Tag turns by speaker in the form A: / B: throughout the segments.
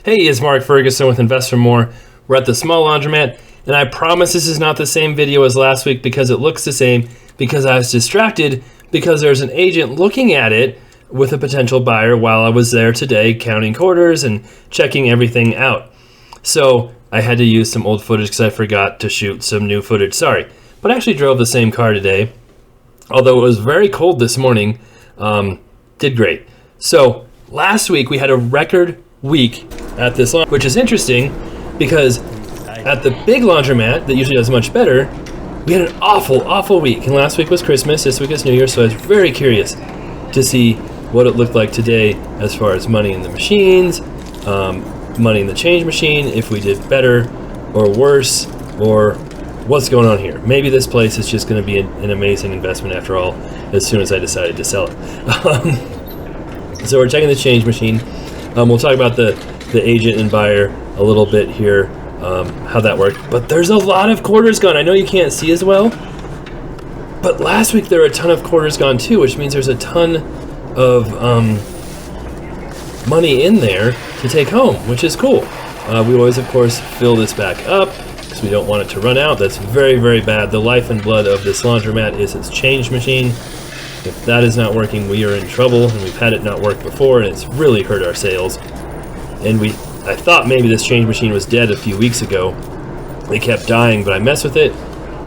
A: Hey, it's Mark Ferguson with Invest for More. We're at the small laundromat, and I promise this is not the same video as last week because it looks the same, because I was distracted because there's an agent looking at it with a potential buyer while I was there today counting quarters and checking everything out. So I had to use some old footage because I forgot to shoot some new footage. Sorry, but I actually drove the same car today, although it was very cold this morning. Did great. So last week we had a record week at this laundromat, which is interesting because at the big laundromat that usually does much better, we had an awful week. And last week was Christmas, this week is New Year, so I was very curious to see what it looked like today as far as money in the machines, money in the change machine, if we did better or worse, or what's going on here. Maybe this place is just going to be an amazing investment after all, as soon as I decided to sell it. So we're checking the change machine. We'll talk about the agent and buyer a little bit here, how that worked. But there's a lot of quarters gone. I know you can't see as well, but last week there were a ton of quarters gone too, which means there's a ton of money in there to take home, which is cool. We always, of course, fill this back up because we don't want it to run out. That's very, very bad. The life and blood of this laundromat is its change machine. If that is not working, we are in trouble, and we've had it not work before, and it's really hurt our sales. And I thought maybe this change machine was dead a few weeks ago. It kept dying, but I messed with it,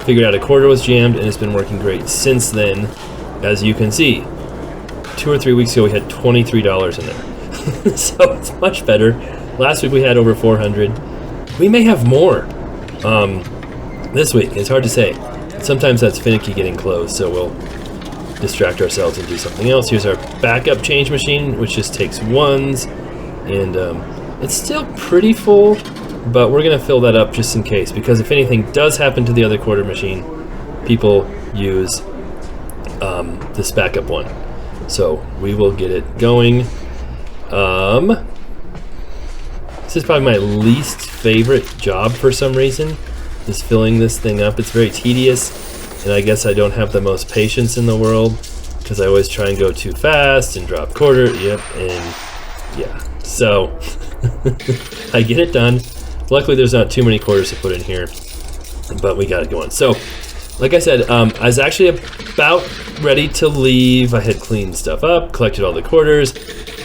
A: figured out a quarter was jammed, and it's been working great since then. As you can see, 2 or 3 weeks ago we had $23 in there. So it's much better. Last week we had over 400. We may have more this week. It's hard to say. Sometimes that's finicky getting closed, so we'll distract ourselves and do something else. Here's our backup change machine, which just takes ones, and it's still pretty full, but we're gonna fill that up just in case, because if anything does happen to the other quarter machine, people use this backup one. So we will get it going. This is probably my least favorite job for some reason, is filling this thing up. It's very tedious. And I guess I don't have the most patience in the world because I always try and go too fast and drop quarter. Yep, and yeah. So I get it done. Luckily, there's not too many quarters to put in here, but we got it going. So, like I said, I was actually about ready to leave. I had cleaned stuff up, collected all the quarters,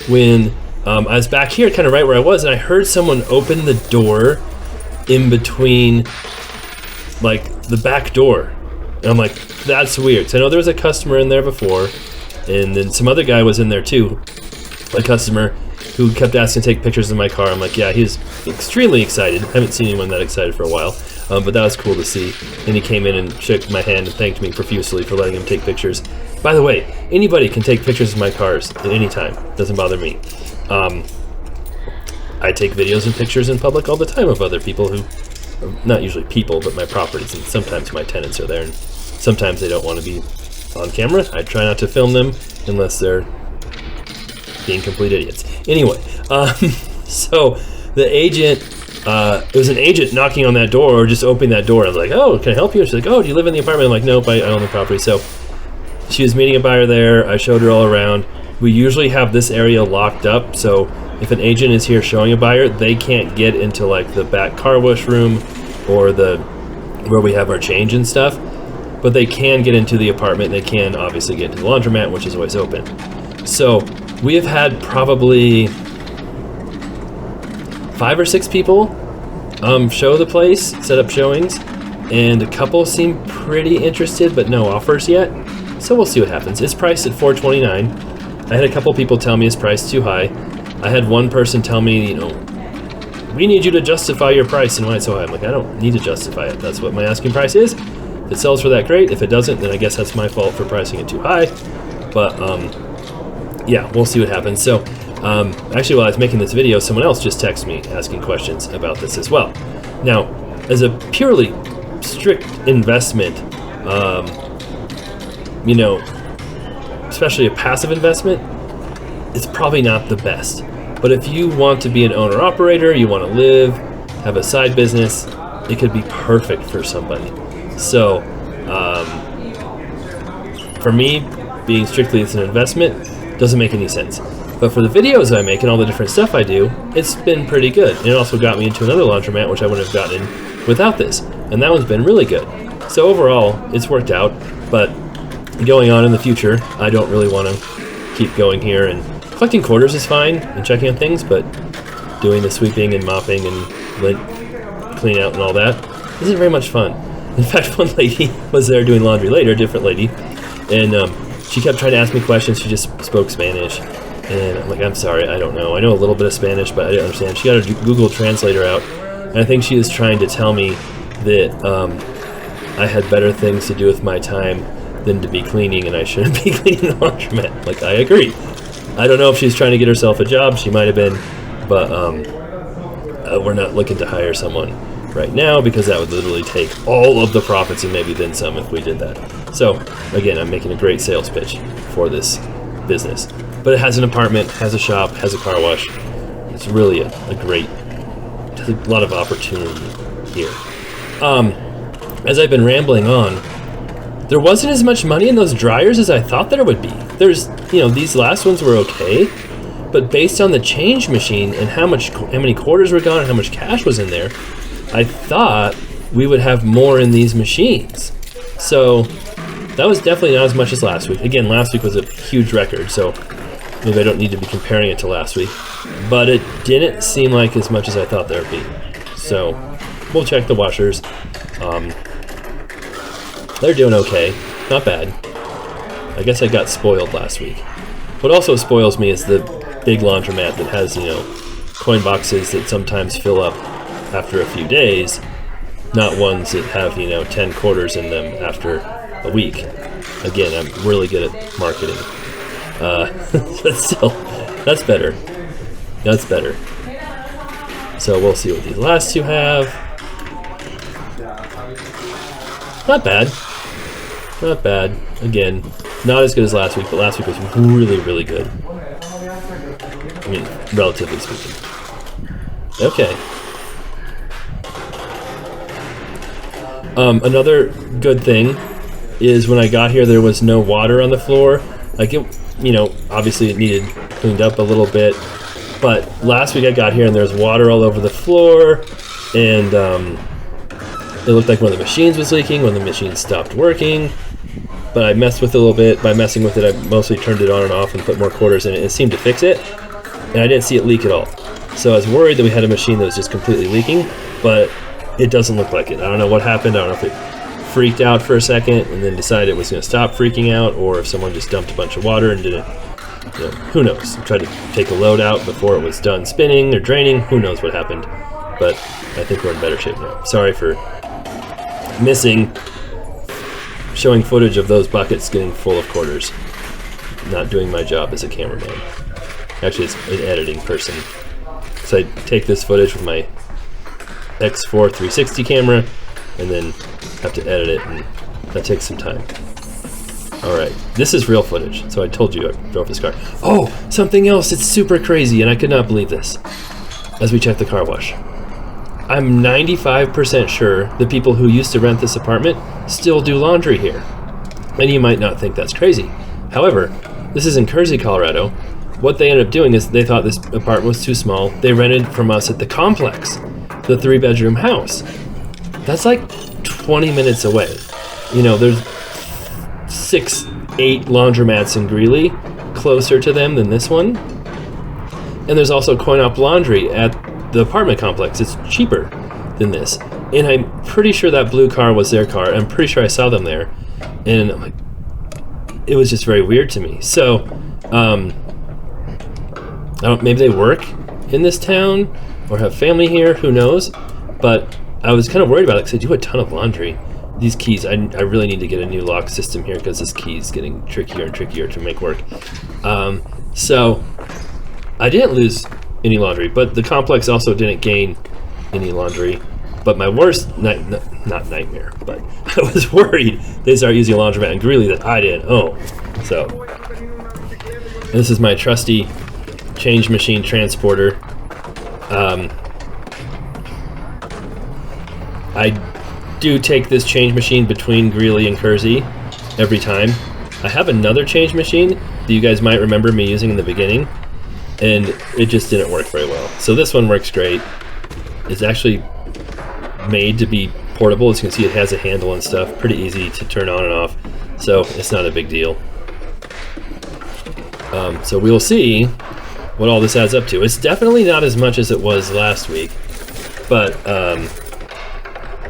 A: when I was back here, kind of right where I was, and I heard someone open the door in between, like, the back door. And I'm like, that's weird. So I know there was a customer in there before, and then some other guy was in there too, a customer who kept asking to take pictures of my car. I'm like, yeah, he's extremely excited. I haven't seen anyone that excited for a while, but that was cool to see. And he came in and shook my hand and thanked me profusely for letting him take pictures. By the way, anybody can take pictures of my cars at any time. Doesn't bother me. I take videos and pictures in public all the time of other people who, not usually people, but my properties, and sometimes my tenants are there, and sometimes they don't want to be on camera. I try not to film them unless they're being complete idiots. Anyway, so the agent, it was an agent knocking on that door or just opening that door. I was like, oh, can I help you? She's like, oh, do you live in the apartment? I'm like, nope, I own the property. So she was meeting a buyer there. I showed her all around. We usually have this area locked up, so if an agent is here showing a buyer, they can't get into like the back car wash room or where we have our change and stuff. But they can get into the apartment. They can obviously get into the laundromat, which is always open. So we have had probably 5 or 6 people show the place, set up showings, and a couple seem pretty interested, but no offers yet. So we'll see what happens. It's priced at $429. I had a couple people tell me it's priced too high. I had one person tell me, you know, we need you to justify your price and why it's so high. I'm like, I don't need to justify it. That's what my asking price is. If it sells for that, great. If it doesn't, then I guess that's my fault for pricing it too high. But yeah, we'll see what happens. So actually, while I was making this video, someone else just texted me asking questions about this as well. Now, as a purely strict investment, you know, especially a passive investment, it's probably not the best. But if you want to be an owner-operator, you want to live, have a side business, it could be perfect for somebody. So, for me, being strictly as an investment doesn't make any sense. But for the videos I make and all the different stuff I do, it's been pretty good. And it also got me into another laundromat, which I wouldn't have gotten in without this. And that one's been really good. So overall, it's worked out. But going on in the future, I don't really want to keep going here. And collecting quarters is fine and checking on things, but doing the sweeping and mopping and lint clean out and all that isn't very much fun. In fact, one lady was there doing laundry later, a different lady, and she kept trying to ask me questions. She just spoke Spanish. And I'm like, I'm sorry, I don't know. I know a little bit of Spanish, but I didn't understand. She got a Google Translator out, and I think she was trying to tell me that I had better things to do with my time than to be cleaning, and I shouldn't be cleaning the laundromat. Like, I agree. I don't know if she's trying to get herself a job. She might have been, but we're not looking to hire someone right now because that would literally take all of the profits and maybe then some if we did that. So, again, I'm making a great sales pitch for this business. But it has an apartment, has a shop, has a car wash. It's really a great, there's a lot of opportunity here. As I've been rambling on, there wasn't as much money in those dryers as I thought there would be. There's, these last ones were okay, but based on the change machine and how many quarters were gone and how much cash was in there, I thought we would have more in these machines. So that was definitely not as much as last week. Again, last week was a huge record, so maybe I don't need to be comparing it to last week, but it didn't seem like as much as I thought there would be. So we'll check the washers. They're doing okay, not bad. I guess I got spoiled last week. What also spoils me is the big laundromat that has, coin boxes that sometimes fill up after a few days, not ones that have, 10 quarters in them after a week. Again, I'm really good at marketing. But still, that's better. That's better. So we'll see what these last two have. Not bad. Not bad. Again, not as good as last week, but last week was really, really good. I mean, relatively speaking. Okay. Another good thing is when I got here, there was no water on the floor. Like it, obviously it needed cleaned up a little bit, but last week I got here and there was water all over the floor, and it looked like one of the machines was leaking when the machine stopped working. But I messed with it a little bit. By messing with it, I mostly turned it on and off and put more quarters in it. It seemed to fix it, and I didn't see it leak at all. So I was worried that we had a machine that was just completely leaking, but it doesn't look like it. I don't know what happened. I don't know if it freaked out for a second and then decided it was going to stop freaking out, or if someone just dumped a bunch of water and didn't, who knows. Tried to take a load out before it was done spinning or draining. Who knows what happened, but I think we're in better shape now. Sorry for showing footage of those buckets getting full of quarters. Not doing my job as a cameraman. Actually, it's an editing person. So I take this footage with my X4 360 camera and then have to edit it, and that takes some time. Alright, this is real footage. So I told you I drove this car. Oh, something else. It's super crazy, and I could not believe this as we check the car wash. I'm 95% sure the people who used to rent this apartment still do laundry here. And you might not think that's crazy. However, this is in Kersey, Colorado. What they ended up doing is they thought this apartment was too small. They rented from us at the complex, the 3-bedroom house. That's like 20 minutes away. There's 6-8 laundromats in Greeley closer to them than this one. And there's also coin-op laundry at the apartment complex. It's cheaper than this. And I'm pretty sure that blue car was their car. I'm pretty sure I saw them there. And I'm like, it was just very weird to me. So, maybe they work in this town or have family here, who knows? But I was kind of worried about it because I do a ton of laundry. These keys, I really need to get a new lock system here because this key is getting trickier and trickier to make work. So I didn't lose any laundry, but the complex also didn't gain any laundry. But my worst not nightmare, but I was worried they start using a laundromat in Greeley that I didn't own. So this is my trusty change machine transporter. I do take this change machine between Greeley and Kersey every time. I have another change machine that you guys might remember me using in the beginning. and it just didn't work very well. So this one works great. It's actually made to be portable. As you can see, it has a handle and stuff. Pretty easy to turn on and off. So it's not a big deal. So we'll see what all this adds up to. It's definitely not as much as it was last week, but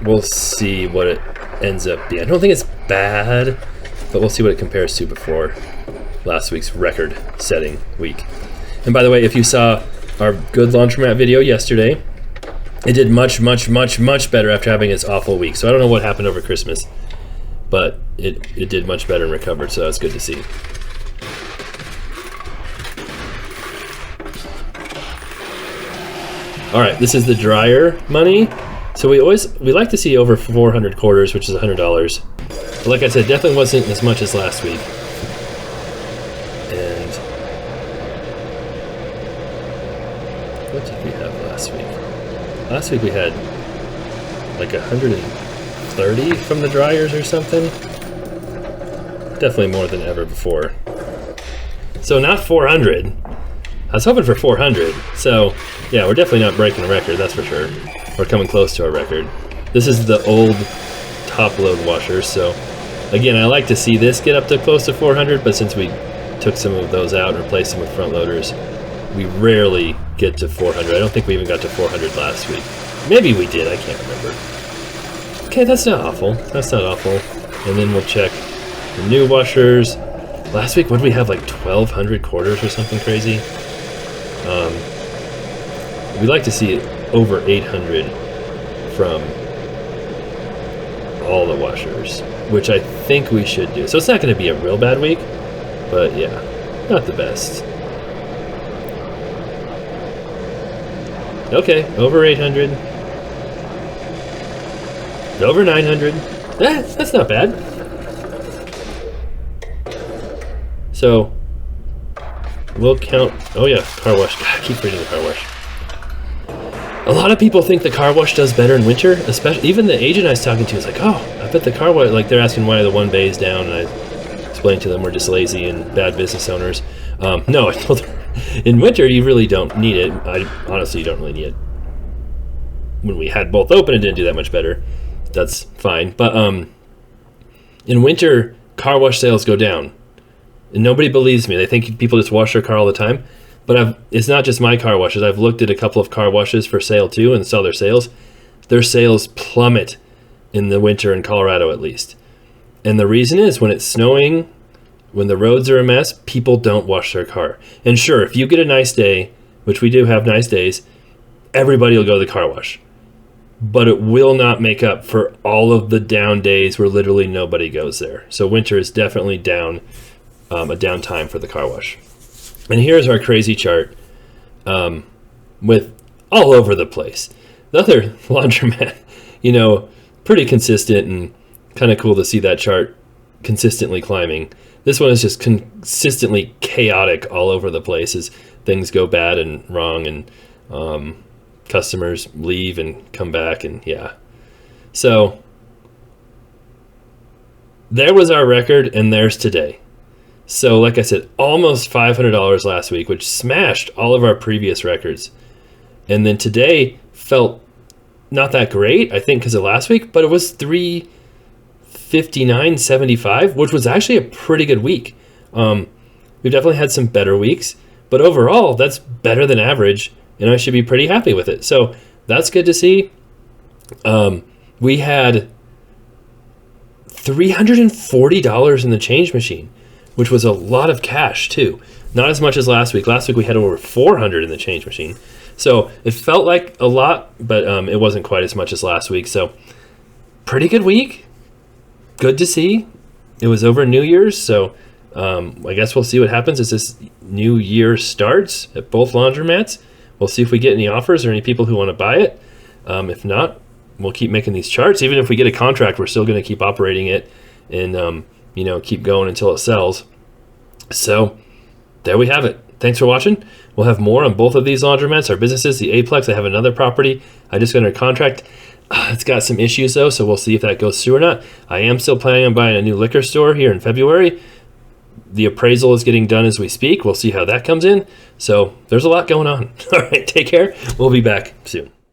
A: we'll see what it ends up being. I don't think it's bad, but we'll see what it compares to before last week's record-setting week. And by the way, if you saw our good Laundromat video yesterday, it did much, much, much, much better after having its awful week. So I don't know what happened over Christmas, but it did much better and recovered, so that's good to see. All right, this is the dryer money. So we like to see over 400 quarters, which is $100. But like I said, definitely wasn't as much as last week. And what did we have last week? Last week we had like 130 from the dryers or something. Definitely more than ever before. So not 400. I was hoping for 400. So yeah, we're definitely not breaking a record, that's for sure. We're coming close to our record. This is the old top load washers. So again, I like to see this get up to close to 400, but since we took some of those out and replaced them with front loaders, we rarely get to 400. I don't think we even got to 400 last week. Maybe we did, I can't remember. Okay, that's not awful. That's not awful. And then we'll check the new washers. Last week, what did we have, like 1,200 quarters or something crazy? We'd like to see it over 800 from all the washers, which I think we should do. So it's not going to be a real bad week, but yeah, not the best. Okay, over 800. Over 900. That's not bad. So we'll count. Oh yeah, car wash. God, I keep reading the car wash. A lot of people think the car wash does better in winter, especially even the agent I was talking to is like, oh, I bet the car wash, like they're asking why the one bay is down, and I explained to them we're just lazy and bad business owners. No, in winter you really don't need it. I honestly don't really need it. When we had both open, it didn't do that much better. That's fine. But in winter, car wash sales go down. And nobody believes me. They think people just wash their car all the time. But it's not just my car washes. I've looked at a couple of car washes for sale too and saw their sales. Their sales plummet in the winter in Colorado at least. And the reason is when it's snowing, when the roads are a mess, people don't wash their car. And sure, if you get a nice day, which we do have nice days, everybody will go to the car wash. But it will not make up for all of the down days where literally nobody goes there. So winter is definitely down, a down time for the car wash. And here's our crazy chart with all over the place. The other laundromat, pretty consistent and kind of cool to see that chart consistently climbing. This one is just consistently chaotic all over the place as things go bad and wrong and customers leave and come back and yeah. So there was our record and there's today. So like I said, almost $500 last week, which smashed all of our previous records. And then today felt not that great, I think, because of last week, but it was $359.75, which was actually a pretty good week. We've definitely had some better weeks, but overall, that's better than average, and I should be pretty happy with it. So that's good to see. We had $340 in the change machine, which was a lot of cash too. Not as much as last week. Last week we had over 400 in the change machine. So it felt like a lot, but it wasn't quite as much as last week. So pretty good week. Good to see. It was over New Year's, so I guess we'll see what happens as this new year starts at both laundromats. We'll see if we get any offers or any people who want to buy it. If not, we'll keep making these charts. Even if we get a contract, we're still going to keep operating it and keep going until it sells. So there we have it. Thanks for watching. We'll have more on both of these laundromats, our businesses, the Aplex. I have another property I just got under contract. It's got some issues though, so we'll see if that goes through or not. I am still planning on buying a new liquor store here in February. The appraisal is getting done as we speak. We'll see how that comes in. So there's a lot going on. All right, take care. We'll be back soon.